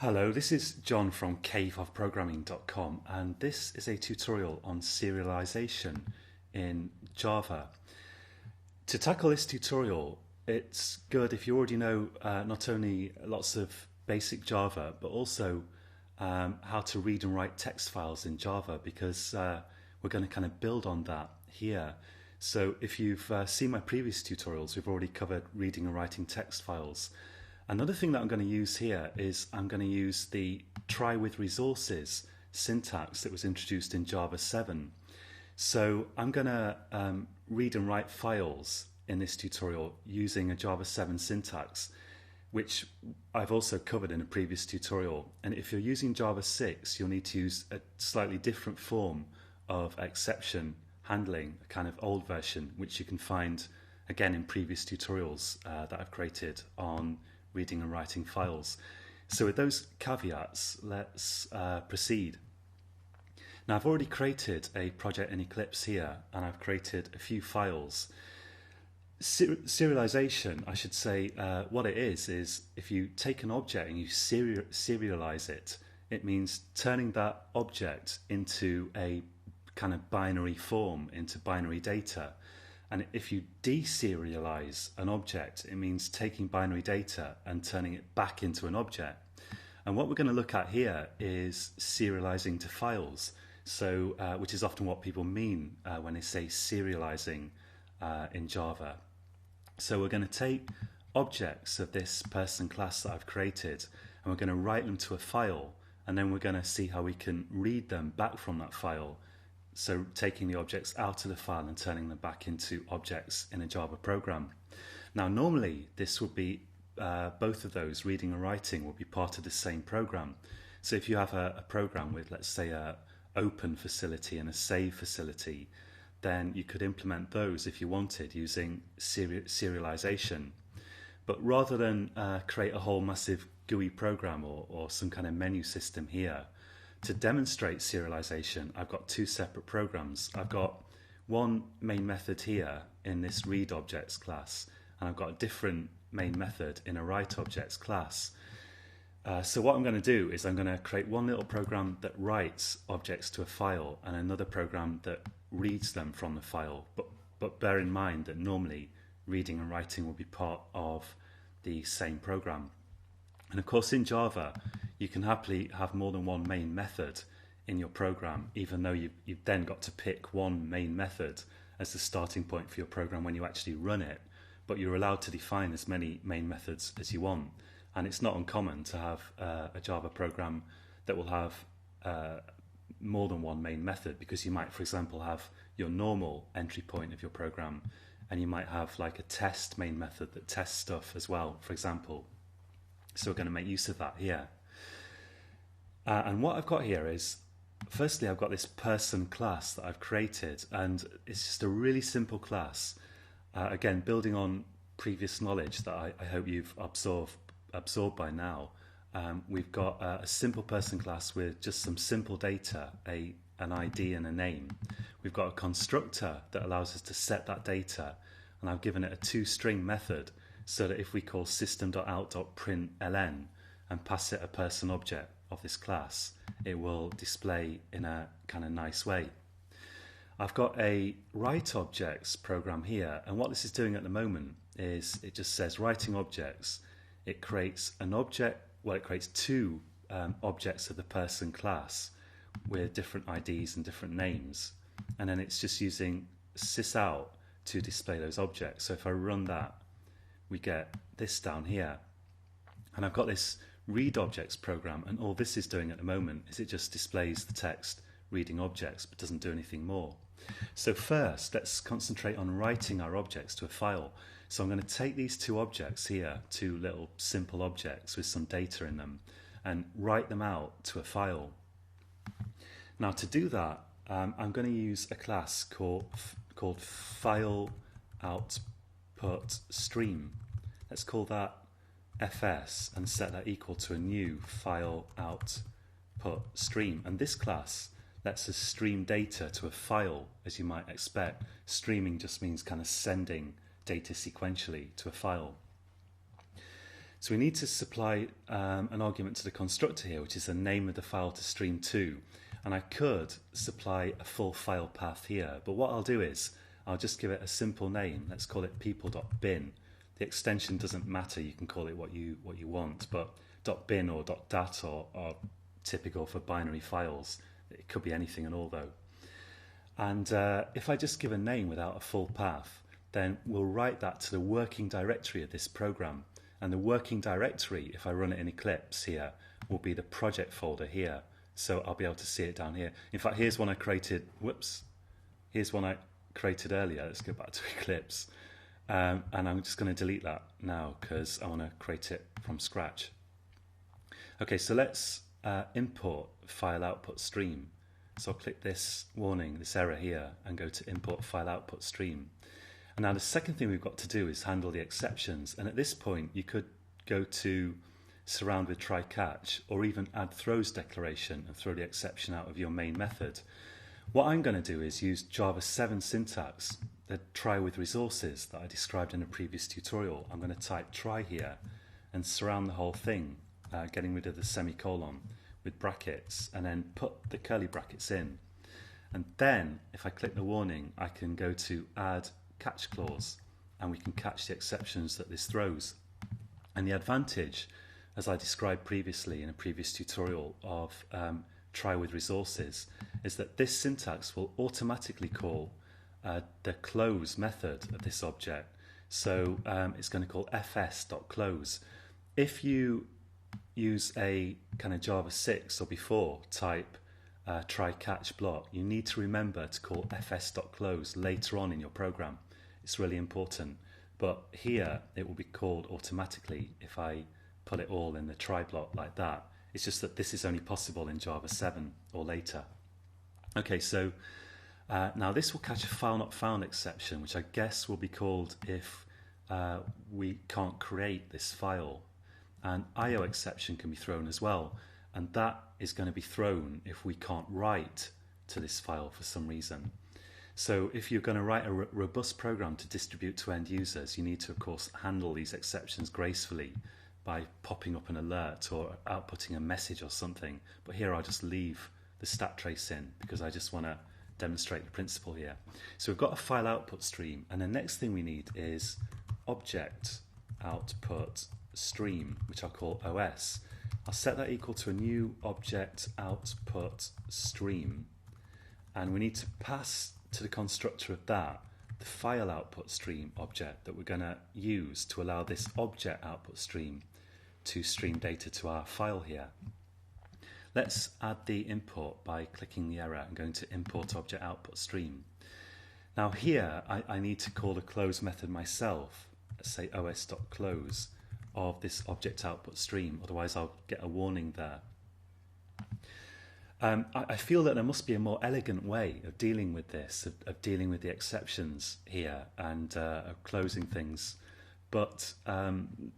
Hello, this is John from caveofprogramming.com, and this is a tutorial on serialization in Java. To tackle this tutorial, it's good if you already know not only lots of basic Java, but also how to read and write text files in Java, because we're going to kind of build on that here. So if you've seen my previous tutorials, we've already covered reading and writing text files. Another thing that I'm going to use here is I'm going to use the try with resources syntax that was introduced in Java 7. So I'm going to read and write files in this tutorial using a Java 7 syntax, which I've also covered in a previous tutorial. And if you're using Java 6, you'll need to use a slightly different form of exception handling, a kind of old version, which you can find again in previous tutorials that I've created on reading and writing files. So with those caveats, let's proceed. Now I've already created a project in Eclipse here, and I've created a few files. Serialization, I should say, what it is if you take an object and you serialize it, it means turning that object into a kind of binary form, into binary data. And if you deserialize an object, it means taking binary data and turning it back into an object. And what we're going to look at here is serializing to files, so which is often what people mean when they say serializing in Java. So we're going to take objects of this person class that I've created, and we're going to write them to a file, and then we're going to see how we can read them back from that file. So taking the objects out of the file and turning them back into objects in a Java program. Now normally this would be, both of those, reading and writing, will be part of the same program. So if you have a program with, let's say, a open facility and a save facility, then you could implement those if you wanted using serialization. But rather than create a whole massive GUI program or some kind of menu system here, to demonstrate serialization, I've got two separate programs. I've got one main method here in this read objects class, and I've got a different main method in a write objects class. So what I'm going to do is I'm going to create one little program that writes objects to a file and another program that reads them from the file. But bear in mind that normally reading and writing will be part of the same program. And of course in Java, you can happily have more than one main method in your program, even though you've then got to pick one main method as the starting point for your program when you actually run it. But you're allowed to define as many main methods as you want. And it's not uncommon to have a Java program that will have more than one main method, because you might, for example, have your normal entry point of your program, and you might have like a test main method that tests stuff as well, for example. So we're going to make use of that here. And what I've got here is, firstly, I've got this person class that I've created, and it's just a really simple class. Again, building on previous knowledge that I hope you've absorbed by now. We've got a simple person class with just some simple data, an ID and a name. We've got a constructor that allows us to set that data, and I've given it a two-string method, so that if we call system.out.println and pass it a person object of this class, it will display in a kind of nice way. I've got a write objects program here, and what this is doing at the moment is it just says writing objects. It creates an object, well, it creates two objects of the person class with different IDs and different names, and then it's just using sysout to display those objects. So if I run that, we get this down here, and I've got this read objects program, and all this is doing at the moment is it just displays the text reading objects but doesn't do anything more. So first, let's concentrate on writing our objects to a file. So I'm going to take these two objects here, two little simple objects with some data in them, and write them out to a file. Now to do that, I'm going to use a class called file output stream. Let's call that fs and set that equal to a new file output stream. And this class lets us stream data to a file, as you might expect. Streaming just means kind of sending data sequentially to a file. So we need to supply an argument to the constructor here, which is the name of the file to stream to. And I could supply a full file path here, but what I'll do is I'll just give it a simple name. Let's call it people.bin. The extension doesn't matter, you can call it what you want, but .bin or .dat are typical for binary files. It could be anything and all though. And if I just give a name without a full path, then we'll write that to the working directory of this program. And the working directory, if I run it in Eclipse here, will be the project folder here. So I'll be able to see it down here. In fact, here's one I created, here's one I created earlier. Let's go back to Eclipse. And I'm just going to delete that now because I want to create it from scratch. Okay, so let's import file output stream. So I'll click this warning, this error here, and go to import file output stream. And now the second thing we've got to do is handle the exceptions. And at this point, you could go to surround with try catch, or even add throws declaration and throw the exception out of your main method. What I'm going to do is use Java 7 syntax, the try with resources that I described in a previous tutorial. I'm going to type try here and surround the whole thing, getting rid of the semicolon with brackets, and then put the curly brackets in. And then if I click the warning, I can go to add catch clause, and we can catch the exceptions that this throws. And the advantage, as I described previously in a previous tutorial of try with resources, is that this syntax will automatically call the close method of this object. So it's going to call fs.close. If you use a kind of Java 6 or before type try catch block, you need to remember to call fs.close later on in your program. It's really important. But here it will be called automatically if I put it all in the try block like that. It's just that this is only possible in Java 7 or later. Okay, so now this will catch a file not found exception, which I guess will be called if we can't create this file. And IO exception can be thrown as well, and that is going to be thrown if we can't write to this file for some reason. So if you're going to write a robust program to distribute to end users, you need to, of course, handle these exceptions gracefully by popping up an alert or outputting a message or something. But here I'll just leave the stat trace in because I just want to demonstrate the principle here. So we've got a file output stream, and the next thing we need is object output stream, which I'll call OS. I'll set that equal to a new object output stream, and we need to pass to the constructor of that the file output stream object that we're going to use to allow this object output stream to stream data to our file here. Let's add the import by clicking the error and going to import object output stream. Now here I need to call the close method myself. Let's say os.close of this object output stream, otherwise I'll get a warning there. I feel that there must be a more elegant way of dealing with this, of dealing with the exceptions here and of closing things, but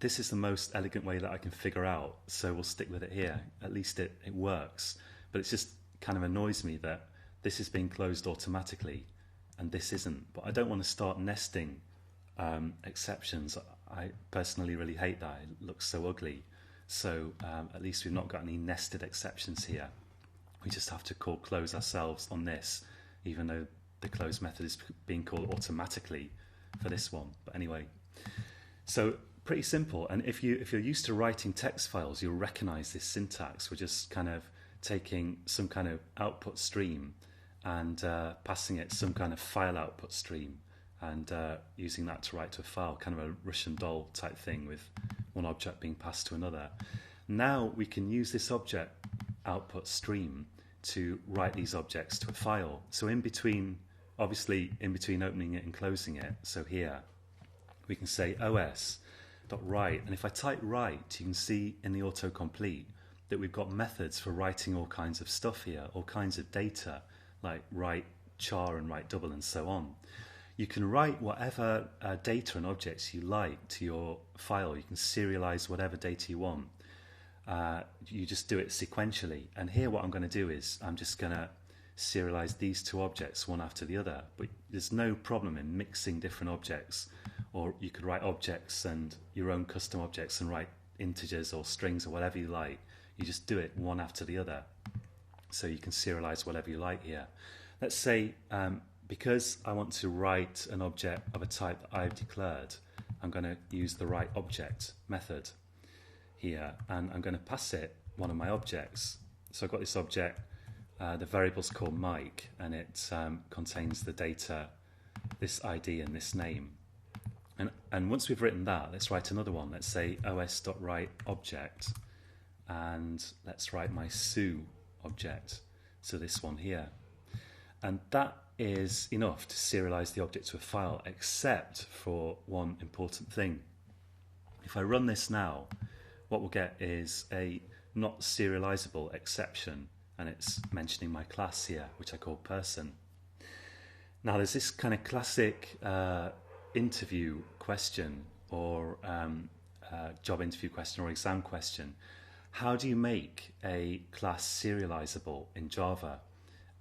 this is the most elegant way that I can figure out, so we'll stick with it here. At least it works, but it just kind of annoys me that this is being closed automatically and this isn't. But I don't want to start nesting exceptions. I personally really hate that. It looks so ugly. So at least we've not got any nested exceptions here. We just have to call close ourselves on this, even though the close method is being called automatically for this one. But anyway, so pretty simple. And if you're used to writing text files, you'll recognize this syntax. We're just kind of taking some kind of output stream and passing it some kind of file output stream and using that to write to a file, kind of a Russian doll type thing with one object being passed to another. Now we can use this object output stream to write these objects to a file. So in between opening it and closing it, so here we can say os.write, and if I type write, you can see in the autocomplete that we've got methods for writing all kinds of stuff here, all kinds of data, like write char and write double and so on. You can write whatever data and objects you like to your file. You can serialize whatever data you want. You just do it sequentially, and here what I'm going to do is I'm just going to serialize these two objects one after the other, but there's no problem in mixing different objects, or you could write objects and your own custom objects and write integers or strings or whatever you like. You just do it one after the other. So you can serialize whatever you like here. Let's say, because I want to write an object of a type that I've declared, I'm going to use the write object method here, and I'm going to pass it one of my objects. So I've got this object, the variable's called Mike, and it contains the data, this ID and this name. And once we've written that, let's write another one. Let's say os.write object, and let's write my Sue object, so this one here. And that is enough to serialize the object to a file, except for one important thing. If I run this now, what we'll get is a not serializable exception, and it's mentioning my class here, which I call person. Now there's this kind of classic interview question, or job interview question, or exam question. How do you make a class serializable in Java?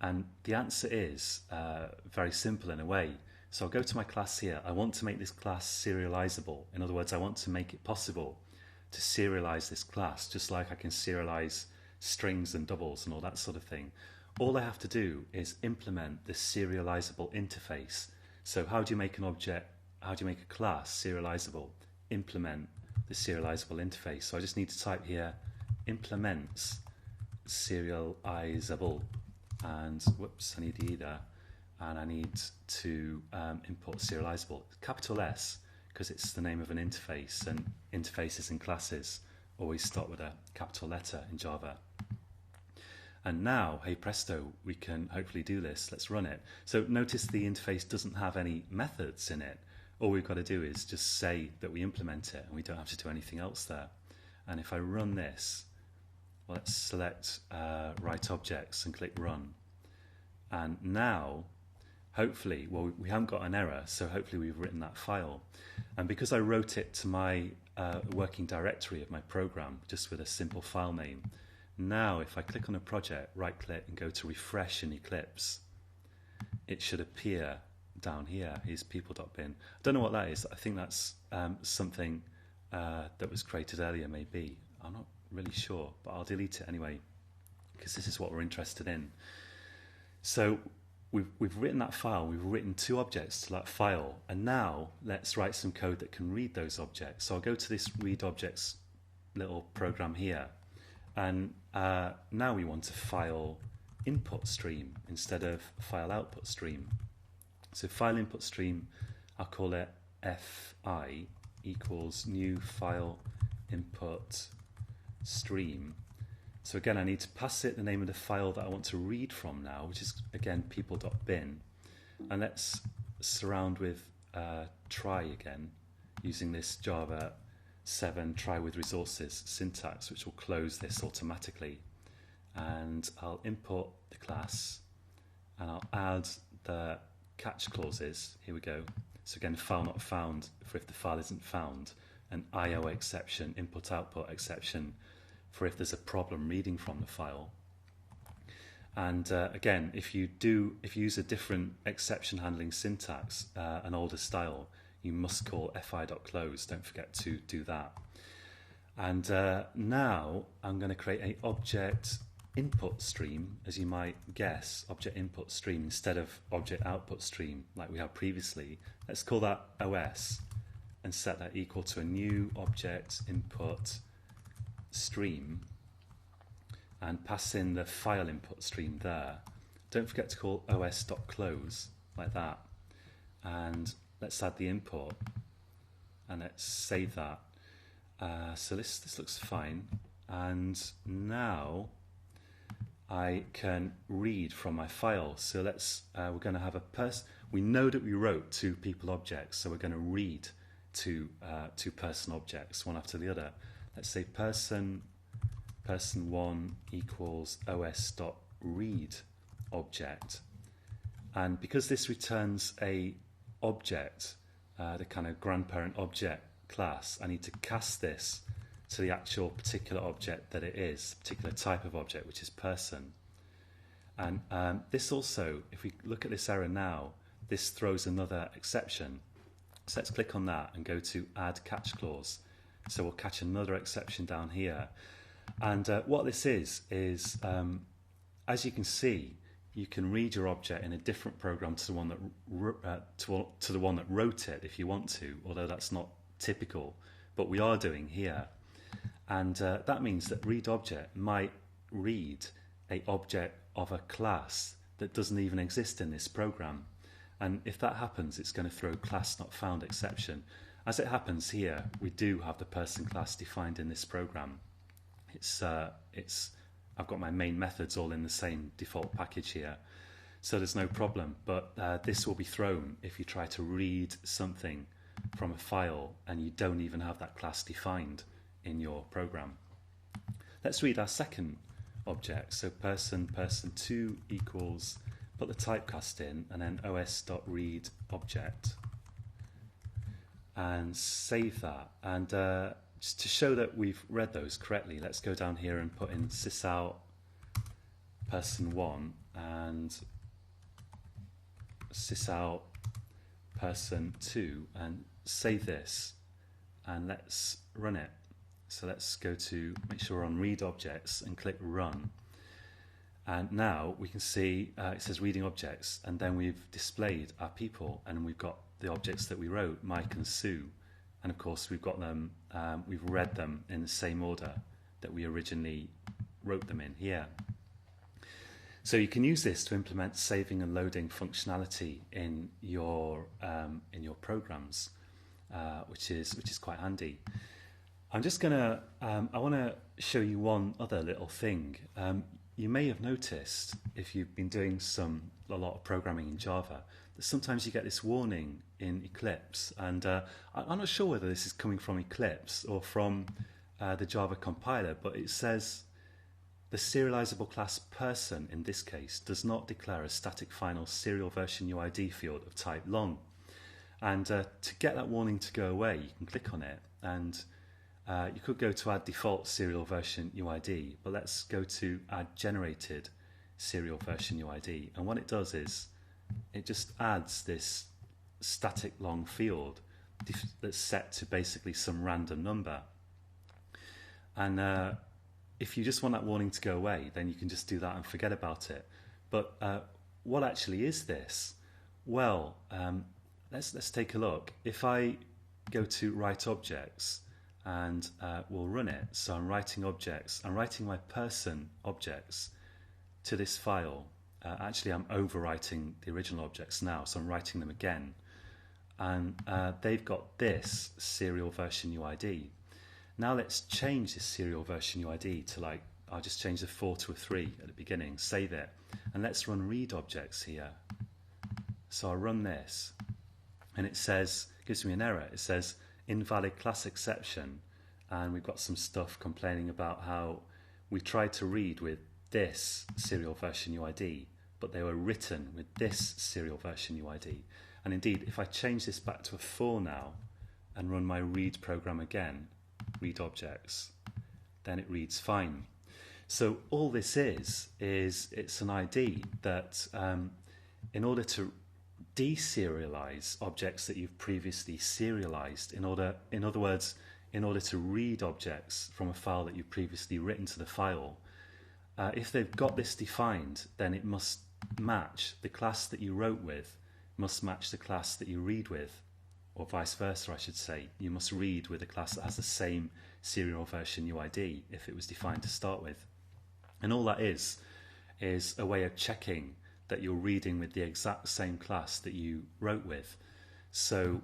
And the answer is very simple in a way. So I'll go to my class here. I want to make this class serializable. In other words, I want to make it possible to serialize this class, just like I can serialize strings and doubles and all that sort of thing. All I have to do is implement this serializable interface. So how do you make an object, how do you make a class serializable? Implement the serializable interface. So I just need to type here implements serializable, and whoops, I need the E there, and I need to import serializable, capital S, because it's the name of an interface, and interfaces and classes always start with a capital letter in Java. And now, hey presto, we can hopefully do this. Let's run it. So notice the interface doesn't have any methods in it. All we've got to do is just say that we implement it, and we don't have to do anything else there. And if I run this, well, let's select write objects and click run. And now, hopefully, well, we haven't got an error, so hopefully we've written that file. And because I wrote it to my working directory of my program, just with a simple file name, now if I click on a project, right click and go to refresh in Eclipse, it should appear down here. Here's people.bin. I don't know what that is. I think that's something that was created earlier, maybe. I'm not really sure, but I'll delete it anyway, because this is what we're interested in. So we've written that file, we've written two objects to that file, and now let's write some code that can read those objects. So I'll go to this read objects little program here, and now we want a file input stream instead of file output stream. So file input stream, I'll call it fi equals new file input stream. So again, I need to pass it the name of the file that I want to read from now, which is again people.bin. And let's surround with try again, using this Java 7 try with resources syntax, which will close this automatically. And I'll import the class, and I'll add the catch clauses. Here we go. So again, file not found for if the file isn't found, an IO exception, input output exception for if there's a problem reading from the file. And again, if you use a different exception handling syntax, an older style, you must call fi.close. Don't forget to do that. And now I'm going to create an object input stream, as you might guess, object input stream instead of object output stream like we had previously. Let's call that OS and set that equal to a new object input stream, and pass in the file input stream there. Don't forget to call os.close like that, and let's add the import, and let's save that. So this looks fine, and now I can read from my file. So let's we're going to have a we know that we wrote two people objects, so we're going to read two person objects one after the other. Let's say person1 equals os.read object, and because this returns a object, the kind of grandparent object class, I need to cast this to the actual particular object that it is, particular type of object, which is person. And this also, if we look at this error now, this throws another exception. So let's click on that and go to add catch clause. So we'll catch another exception down here. And what this is as you can see, you can read your object in a different program to the one that to the one that wrote it if you want to, although that's not typical, but we are doing here. And that means that read object might read a object of a class that doesn't even exist in this program. And if that happens, it's going to throw class not found exception. As it happens here, we do have the person class defined in this program. I've got my main methods all in the same default package here, so there's no problem. But this will be thrown if you try to read something from a file and you don't even have that class defined in your program. Let's read our second object. So person2 equals, put the typecast in, and then os.read object, and save that. And just to show that we've read those correctly, let's go down here and put in sysout person1 and sysout person2 and save this, and let's run it. So let's go to, make sure we're on read objects and click run. And now we can see it says reading objects, and then we've displayed our people, and we've got the objects that we wrote, Mike and Sue. And of course we've got them, we've read them in the same order that we originally wrote them in here. So you can use this to implement saving and loading functionality in your programs, which is quite handy. I'm just gonna I want to show you one other little thing. You may have noticed, if you've been doing a lot of programming in Java, that sometimes you get this warning in Eclipse, and I'm not sure whether this is coming from Eclipse or from the Java compiler, but it says the serializable class person, in this case, does not declare a static final serial version UID field of type long. And to get that warning to go away, you can click on it, and you could go to add default serial version UID, but let's go to add generated serial version UID. And what it does is it just adds this static long field that's set to basically some random number. And if you just want that warning to go away, then you can just do that and forget about it. But what actually is this? Well, let's take a look. If I go to write objects, and we'll run it. So I'm writing objects. I'm writing my person objects to this file. Actually, I'm overwriting the original objects now, so I'm writing them again. And they've got this serial version UID. Now let's change this serial version UID to, like, I'll just change the 4 to a 3 at the beginning, save it. And let's run read objects here. So I'll run this, and it says, gives me an error. It says, invalid class exception, and we've got some stuff complaining about how we tried to read with this serial version UID, but they were written with this serial version UID. And indeed, if I change this back to a 4 now and run my read program again, read objects, then it reads fine. So all this is it's an ID that in order to deserialize objects that you've previously serialized, in other words, in order to read objects from a file that you've previously written to the file, if they've got this defined, then it must match the class that you wrote with, must match the class that you read with, or vice versa, I should say. You must read with a class that has the same serial version UID if it was defined to start with. And all that is a way of checking that you're reading with the exact same class that you wrote with. So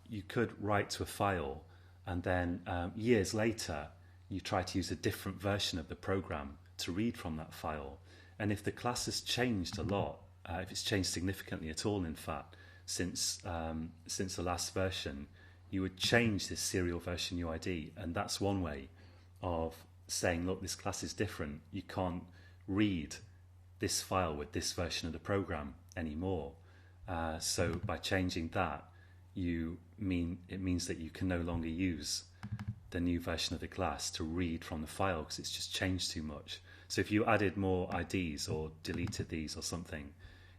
you could write to a file, and then years later you try to use a different version of the program to read from that file. And if the class has changed a lot, if it's changed significantly at all, in fact, since the last version, you would change this serial version UID, and that's one way of saying, look, this class is different. You can't read this file with this version of the program anymore. So by changing that, it means that you can no longer use the new version of the class to read from the file, because it's just changed too much. So if you added more IDs or deleted these or something,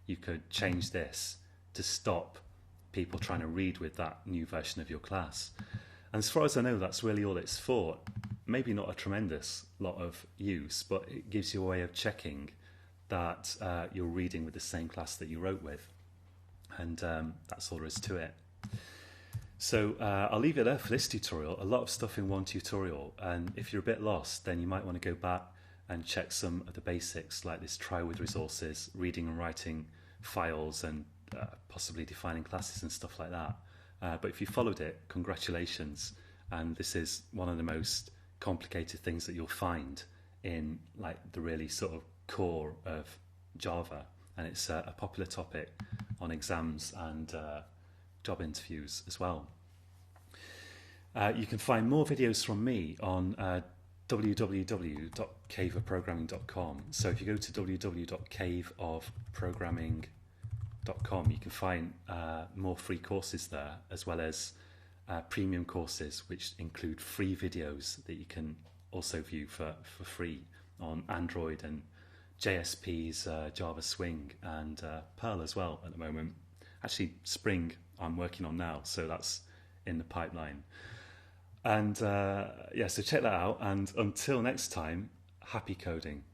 you could change this to stop people trying to read with that new version of your class. And as far as I know, that's really all it's for. Maybe not a tremendous lot of use, but it gives you a way of checking that you're reading with the same class that you wrote with. And that's all there is to it. So I'll leave it there for this tutorial. A lot of stuff in one tutorial, and if you're a bit lost, then you might want to go back and check some of the basics, like this try with resources, reading and writing files, and possibly defining classes and stuff like that. But if you followed it, congratulations. And this is one of the most complicated things that you'll find in like the really sort of core of Java. And it's a popular topic on exams and job interviews as well. You can find more videos from me on www.caveofprogramming.com. So if you go to www.caveofprogramming.com, you can find more free courses there, as well as premium courses which include free videos that you can also view for free on Android and JSP's Java Swing and Perl as well at the moment. Actually, Spring I'm working on now, so that's in the pipeline. And so check that out, and until next time, happy coding.